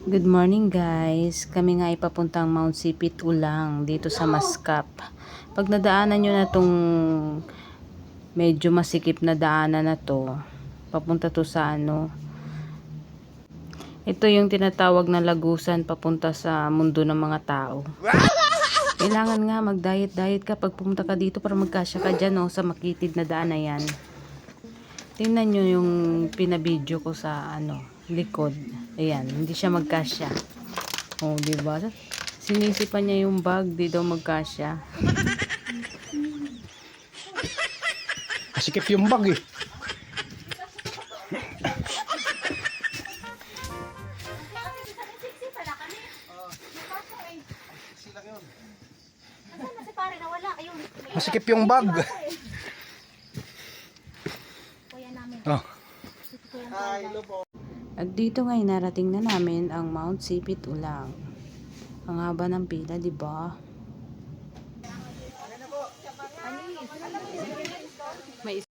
Good morning guys. Kami nga ipapuntang Mount Sipit Ulang dito sa Mascap. Pag nadaanan nyo na tong medyo masikip na daanan na to, papunta to sa ito yung tinatawag na lagusan papunta sa mundo ng mga tao. Kailangan nga mag-diet ka pag pumunta ka dito para magkasya ka dyan sa makitid na daan na yan. Tingnan nyo yung pinabidyo ko sa likod. Ayan, hindi siya magkasya. Oh, diba? Sinisipan niya yung bag, di daw magkasya. Sikip yung bag eh. Masikip yung bag. Oh. At dito ngayon narating na namin ang Mount Sipit Ulang. Ang haba ng pila, di ba? May